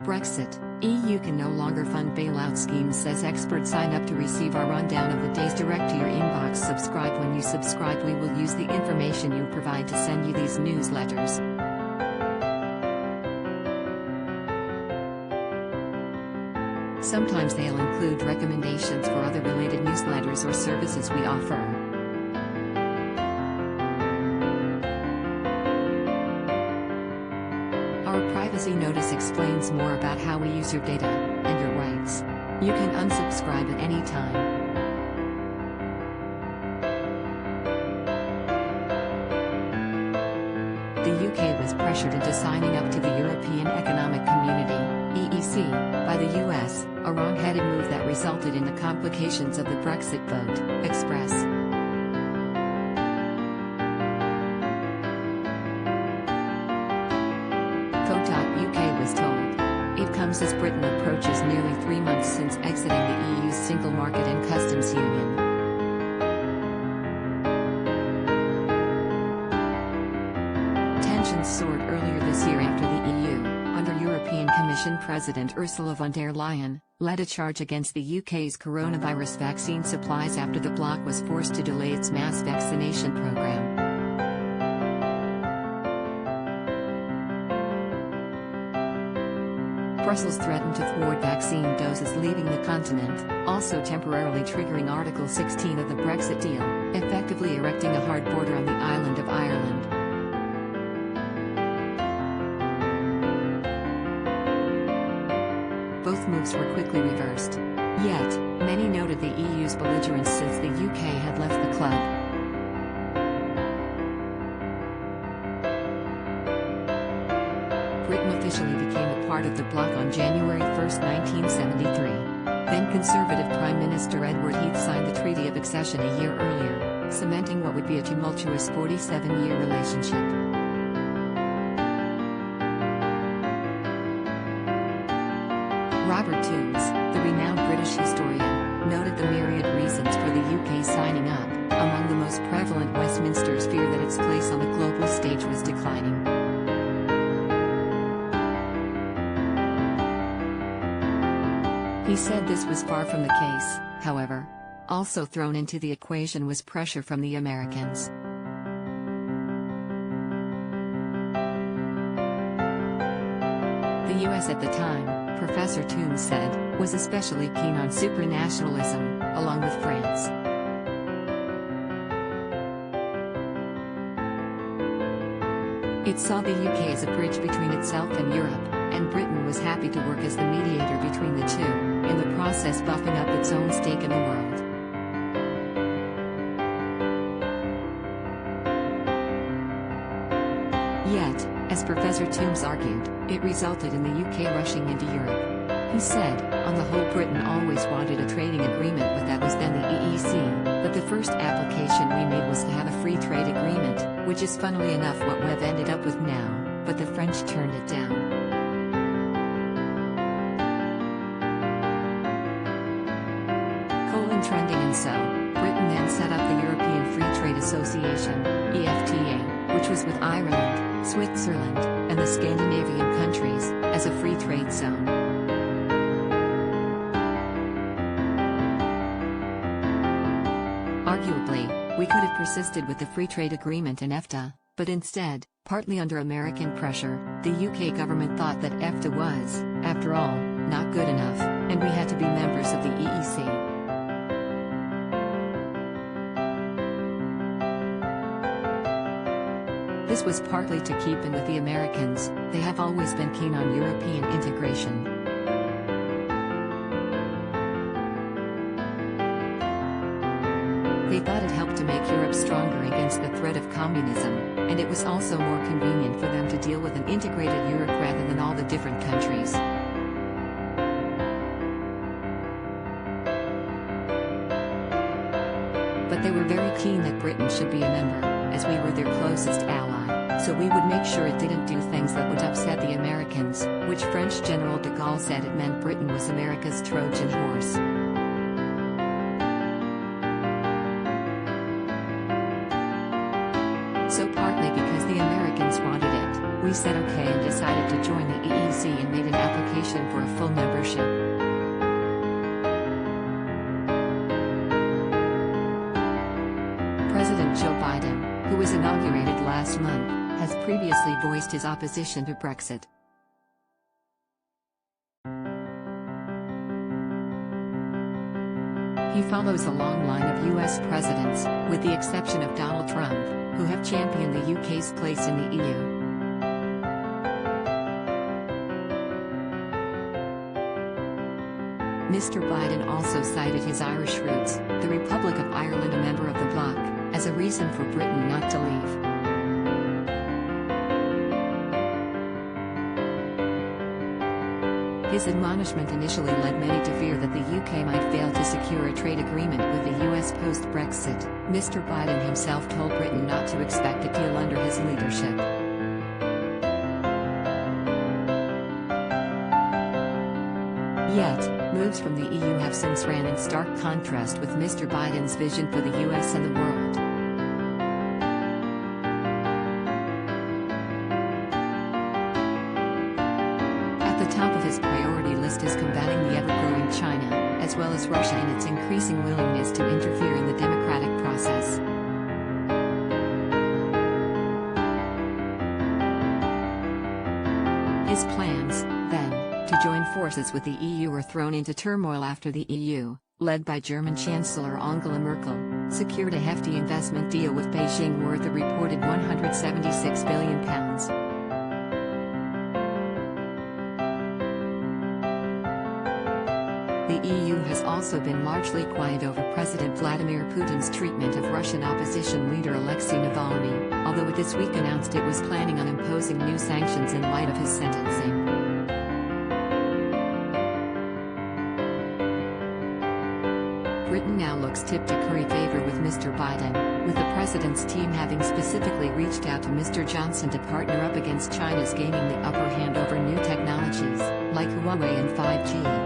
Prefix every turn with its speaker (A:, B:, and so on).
A: Brexit, EU can no longer fund bailout schemes, says expert. Sign up to receive our rundown of the days direct to your inbox. Subscribe. When you subscribe, we will use the information you provide to send you these newsletters. Sometimes they'll include recommendations for other related newsletters or services we offer. Our privacy notice explains more about how we use your data and your rights. You can unsubscribe at any time. The UK was pressured into signing up to the European Economic Community (EEC) by the US, a wrong-headed move that resulted in the complications of the Brexit vote. Express. Co.uk was told. It comes as Britain approaches nearly 3 months since exiting the EU's single market and customs union. Tensions soared earlier this year after the EU, under European Commission President Ursula von der Leyen, led a charge against the UK's coronavirus vaccine supplies after the bloc was forced to delay its mass vaccination program. Brussels threatened to thwart vaccine doses leaving the continent, also temporarily triggering Article 16 of the Brexit deal, effectively erecting a hard border on the island of Ireland. Both moves were quickly reversed. Yet, many noted the EU's belligerence since the UK had left the club. Britain officially became a part of the bloc on January 1, 1973. Then Conservative Prime Minister Edward Heath signed the Treaty of Accession a year earlier, cementing what would be a tumultuous 47-year relationship. Robert Toombs, the renowned British historian, noted the myriad reasons for the UK signing up. Among the most prevalent, Westminster's fear that its place on the global stage was declining. He said this was far from the case, however. Also thrown into the equation was pressure from the Americans. The US at the time, Professor Toombs said, was especially keen on supranationalism, along with France. It saw the UK as a bridge between itself and Europe, and Britain was happy to work as the mediator between the two, in the process buffing up its own stake in the world. Yet, as Professor Toombs argued, it resulted in the UK rushing into Europe. He said, on the whole, Britain always wanted a trading agreement with that was then the EEC, but the first application we made was to have a free trade agreement, which is funnily enough what we've ended up with now, but the French turned it down. Trending, and so, Britain then set up the European Free Trade Association, EFTA, which was with Ireland, Switzerland, and the Scandinavian countries, as a free trade zone. Arguably, we could have persisted with the free trade agreement and EFTA, but instead, partly under American pressure, the UK government thought that EFTA was, after all, not good enough, and we had to be members of the EEC. This was partly to keep in with the Americans. They have always been keen on European integration. They thought it helped to make Europe stronger against the threat of communism, and it was also more convenient for them to deal with an integrated Europe rather than all the different countries. But they were very keen that Britain should be a member, as we were their closest ally, so we would make sure it didn't do things that would upset the Americans, which French General de Gaulle said it meant Britain was America's Trojan horse. So partly because the Americans wanted it, we said okay and decided to join the EEC and made an application for a full membership. President Joe Biden, who was inaugurated last month, has previously voiced his opposition to Brexit. He follows a long line of U.S. presidents, with the exception of Donald Trump, who have championed the UK's place in the EU. Mr. Biden also cited his Irish roots, the Republic of Ireland, a member of the bloc, as a reason for Britain not to leave. His admonishment initially led many to fear that the UK might fail to secure a trade agreement with the US post-Brexit. Mr. Biden himself told Britain not to expect a deal under his leadership. Yet, moves from the EU have since ran in stark contrast with Mr. Biden's vision for the US and the world. At the top of his priority list is combating the ever-growing China, as well as Russia and its increasing willingness to interfere in the democratic process. His plans, then, to join forces with the EU were thrown into turmoil after the EU, led by German Chancellor Angela Merkel, secured a hefty investment deal with Beijing worth a reported £176 billion. The EU has also been largely quiet over President Vladimir Putin's treatment of Russian opposition leader Alexei Navalny, although it this week announced it was planning on imposing new sanctions in light of his sentencing. Britain now looks tipped to curry favor with Mr. Biden, with the president's team having specifically reached out to Mr. Johnson to partner up against China's gaining the upper hand over new technologies, like Huawei and 5G.